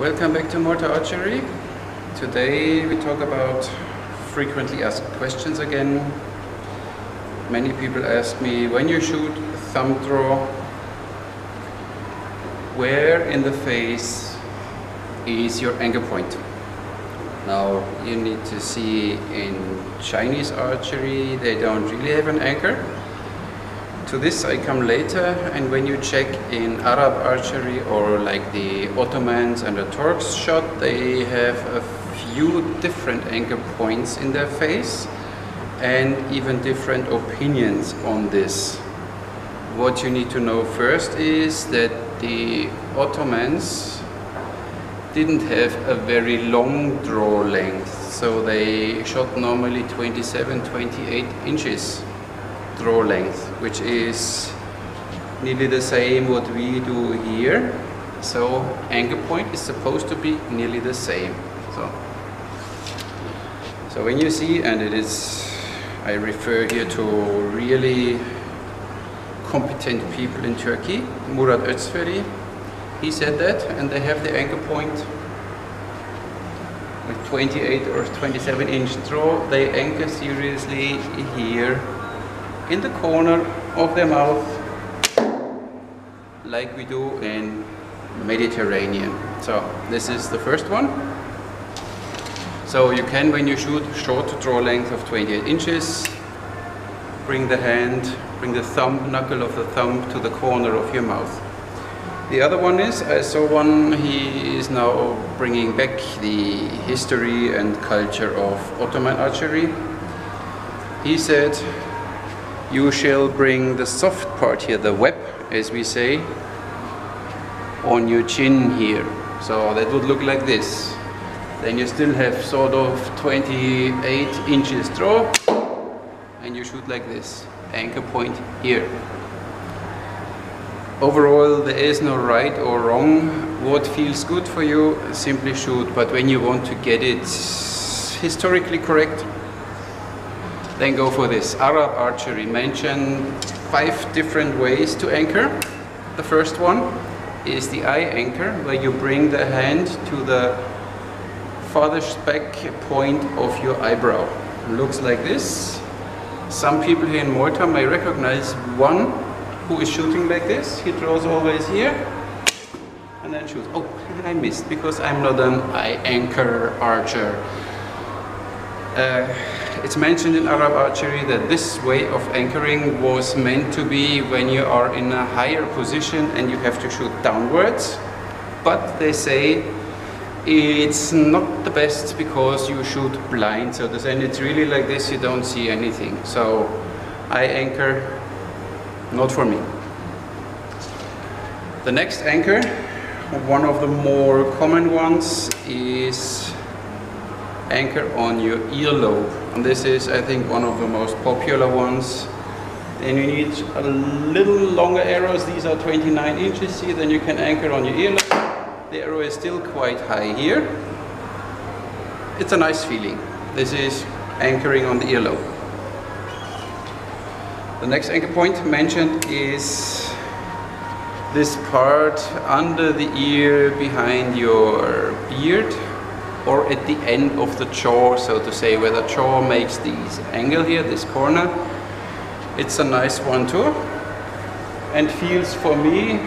Welcome back to Mortar Archery. Today we talk about frequently asked questions again. Many people ask me, when you shoot thumb draw, where in the face is your anchor point? Now you need to see in Chinese archery they don't really have an anchor. To this I come later, and when you check in Arab archery or like the Ottomans and the Turks shot, they have a few different anchor points in their face and even different opinions on this. What you need to know first is that the Ottomans didn't have a very long draw length, so they shot normally 27-28 inches draw length, which is nearly the same what we do here. So anchor point is supposed to be nearly the same. So when you see, and it is, I refer here to really competent people in Turkey, Murat Özveri, he said that, and they have the anchor point with 28 or 27 inch draw. They anchor seriously here in the corner of their mouth, like we do in Mediterranean. So this is the first one. So you can, when you shoot short draw length of 28 inches, bring the hand, bring the thumb, knuckle of the thumb to the corner of your mouth. The other one is, I saw one, he is now bringing back the history and culture of Ottoman archery. He said, you shall bring the soft part here, the web, as we say, on your chin here. So that would look like this. Then you still have sort of 28 inches draw, and you shoot like this. Anchor point here. Overall, there is no right or wrong. What feels good for you, simply shoot. But when you want to get it historically correct, then go for this. Arab archery mentioned 5 different ways to anchor. The first one is the eye anchor, where you bring the hand to the farthest back point of your eyebrow. It looks like this. Some people here in Mortar may recognize one who is shooting like this. He draws always here and then shoots. Oh, I missed because I'm not an eye anchor archer. It's mentioned in Arab archery that this way of anchoring was meant to be when you are in a higher position and you have to shoot downwards. But they say it's not the best because you shoot blind. So then it's really like this, you don't see anything. So eye anchor, not for me. The next anchor, one of the more common ones, is anchor on your earlobe, and this is, I think, one of the most popular ones. Then you need a little longer arrows. These are 29 inches here. Then you can anchor on your earlobe. The arrow is still quite high here. It's a nice feeling. This is anchoring on the earlobe. The next anchor point mentioned is this part under the ear behind your beard, or at the end of the jaw, so to say, where the jaw makes this angle here, this corner. It's a nice one too, and feels for me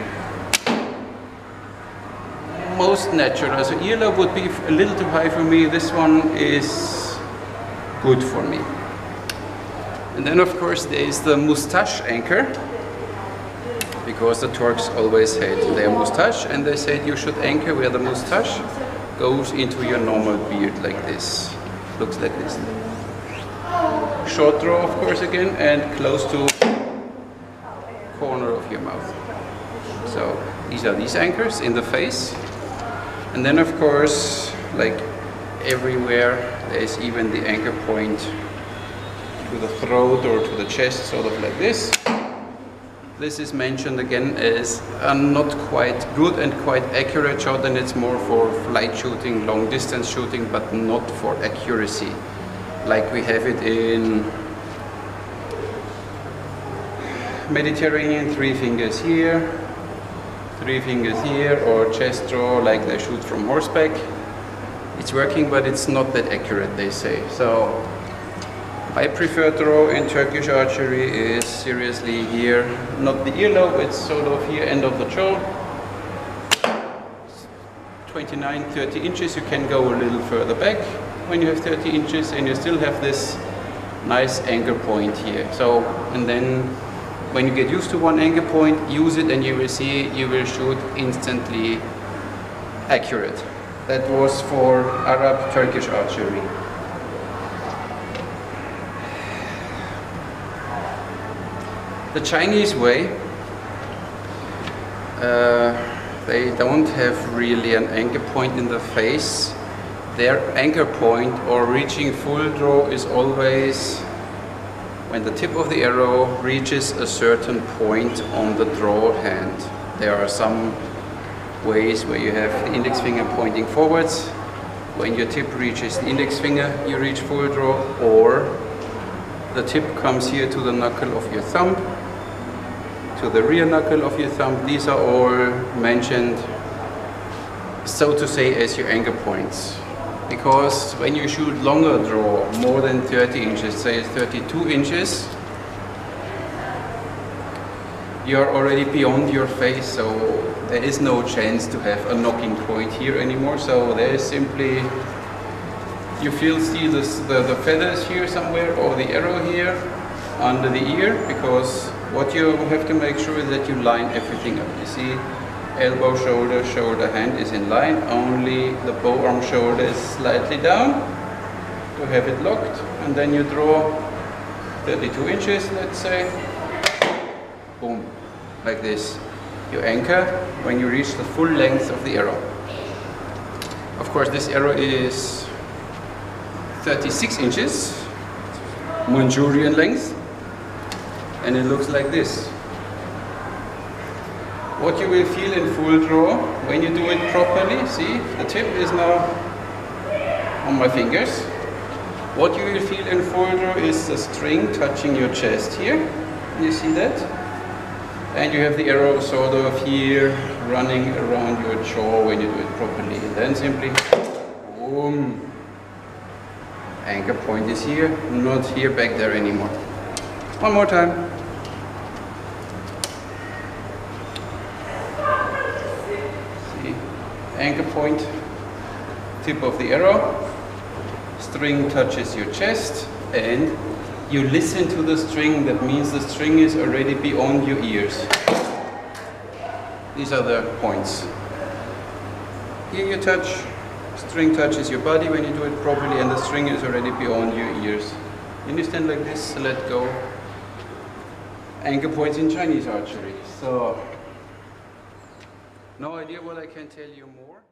most natural. So earlobe would be a little too high for me. This one is good for me. And then of course there is the Moustache Anchor, because the Turks always had their moustache, and they said you should anchor where the moustache goes into your normal beard, like this. Looks like this. Short draw, of course, again, and close to corner of your mouth. So these are these anchors in the face. And then of course, like everywhere, there is even the anchor point to the throat or to the chest, sort of like this. This is mentioned again as a not quite good and quite accurate shot, and it's more for flight shooting, long distance shooting, but not for accuracy, like we have it in Mediterranean. 3 fingers here, 3 fingers here, or chest draw like they shoot from horseback. It's working, but it's not that accurate, they say. So my preferred draw in Turkish archery is seriously here, not the earlobe, it's sort of here, end of the jaw. 29, 30 inches, you can go a little further back when you have 30 inches, and you still have this nice anchor point here. So, and then when you get used to one anchor point, use it and you will see you will shoot instantly accurate. That was for Arab Turkish archery. The Chinese way, they don't have really an anchor point in the face. Their anchor point or reaching full draw is always when the tip of the arrow reaches a certain point on the draw hand. There are some ways where you have the index finger pointing forwards. When your tip reaches the index finger, you reach full draw, or the tip comes here to the knuckle of your thumb, to the rear knuckle of your thumb. These are all mentioned, so to say, as your anchor points. Because when you shoot longer draw, more than 30 inches, say 32 inches, you're already beyond your face, so there is no chance to have a knocking point here anymore. So there is simply, you see the feathers here somewhere, or the arrow here under the ear, because what you have to make sure is that you line everything up. You see, elbow, shoulder, shoulder, hand is in line, only the bow arm shoulder is slightly down to have it locked, and then you draw 32 inches, let's say, boom, like this. You anchor when you reach the full length of the arrow. Of course, this arrow is 36 inches, Manchurian length, and it looks like this. What you will feel in full draw when you do it properly, see, the tip is now on my fingers. What you will feel in full draw is the string touching your chest here. You see that? And you have the arrow sort of here running around your jaw when you do it properly. And then simply, boom, anchor point is here, not here, back there anymore. One more time. Anchor point, tip of the arrow, string touches your chest, and you listen to the string. That means the string is already beyond your ears. These are the points. Here you touch, string touches your body when you do it properly, and the string is already beyond your ears. You stand like this, let go. Anchor points in Chinese archery. So, no idea what I can tell you more.